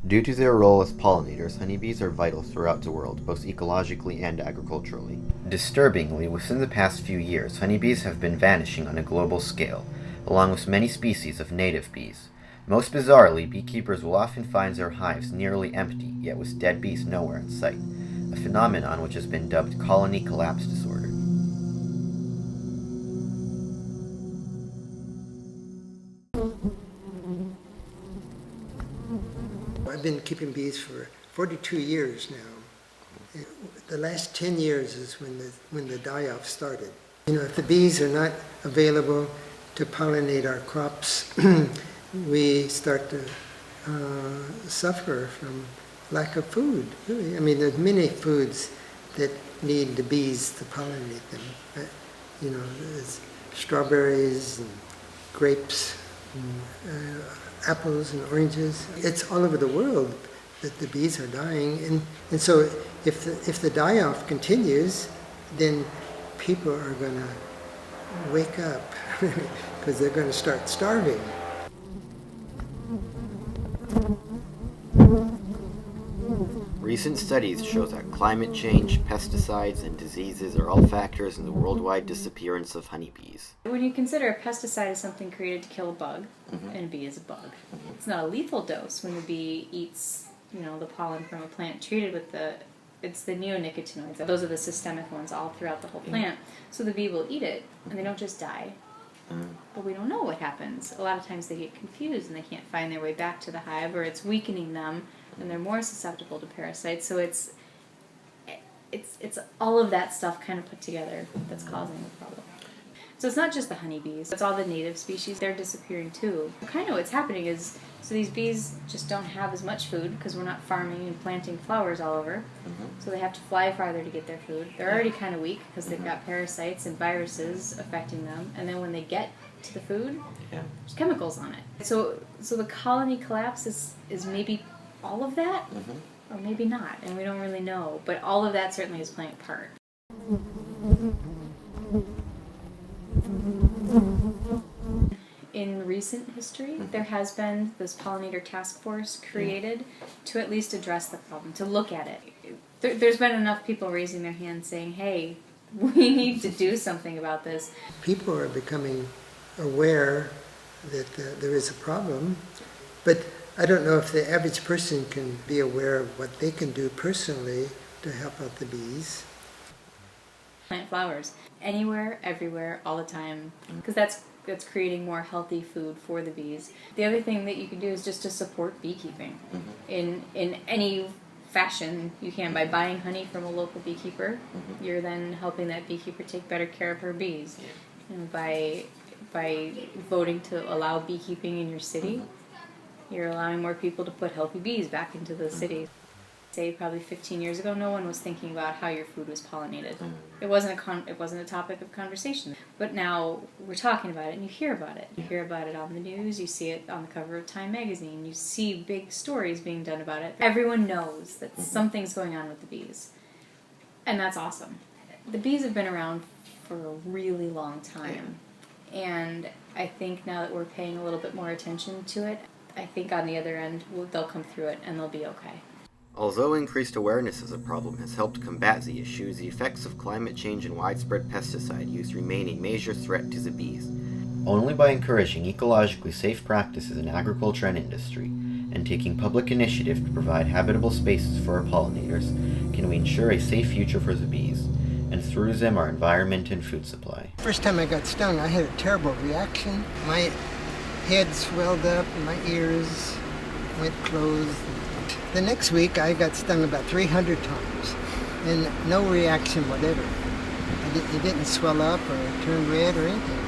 Due to their role as pollinators, honeybees are vital throughout the world, both ecologically and agriculturally. Disturbingly, within the past few years, honeybees have been vanishing on a global scale, along with many species of native bees. Most bizarrely, beekeepers will often find their hives nearly empty, yet with dead bees nowhere in sight, a phenomenon which has been dubbed colony collapse disorder. I've been keeping bees for 42 years now. The last 10 years is when the die-off started. If the bees are not available to pollinate our crops, we start to suffer from lack of food. Really. There's many foods that need the bees to pollinate them. There's strawberries and grapes, and, apples and oranges. It's all over the world that the bees are dying, and so if the die-off continues, then people are going to wake up because they're going to start starving. Recent studies show that climate change, pesticides, and diseases are all factors in the worldwide disappearance of honeybees. When you consider a pesticide as something created to kill a bug, and a bee is a bug, it's not a lethal dose when the bee eats, the pollen from a plant treated with it's the neonicotinoids. Those are the systemic ones all throughout the whole plant. So the bee will eat it, and they don't just die. But we don't know what happens. A lot of times they get confused and they can't find their way back to the hive, or it's weakening them, and they're more susceptible to parasites. So it's all of that stuff kind of put together that's causing the problem. So it's not just the honeybees, it's all the native species. They're disappearing too. Kind of what's happening is, so these bees just don't have as much food because we're not farming and planting flowers all over. So they have to fly farther to get their food. They're already kind of weak because they've got parasites and viruses affecting them. And then when they get to the food, there's chemicals on it. So the colony collapse is maybe all of that, or maybe not, and we don't really know. But all of that certainly is playing a part. In recent history, there has been this pollinator task force created to at least address the problem, to look at it. There's been enough people raising their hands saying, hey, we need to do something about this. People are becoming aware that there is a problem, but I don't know if the average person can be aware of what they can do personally to help out the bees. Plant flowers anywhere, everywhere, all the time, because that's creating more healthy food for the bees. The other thing that you can do is just to support beekeeping in any fashion you can. By buying honey from a local beekeeper, you're then helping that beekeeper take better care of her bees. By voting to allow beekeeping in your city, you're allowing more people to put healthy bees back into the city. Say probably 15 years ago, no one was thinking about how your food was pollinated. It wasn't a topic of conversation. But now we're talking about it, and you hear about it. You hear about it on the news. You see it on the cover of Time magazine. You see big stories being done about it. Everyone knows that something's going on with the bees, and that's awesome. The bees have been around for a really long time, and I think now that we're paying a little bit more attention to it, I think on the other end they'll come through it and they'll be okay. Although increased awareness of the problem has helped combat the issues, the effects of climate change and widespread pesticide use remain a major threat to the bees. Only by encouraging ecologically safe practices in agriculture and industry, and taking public initiative to provide habitable spaces for our pollinators, can we ensure a safe future for the bees, and through them our environment and food supply. First time I got stung, I had a terrible reaction. My head swelled up and my ears went closed. The next week I got stung about 300 times and no reaction whatever. It didn't swell up or turn red or anything.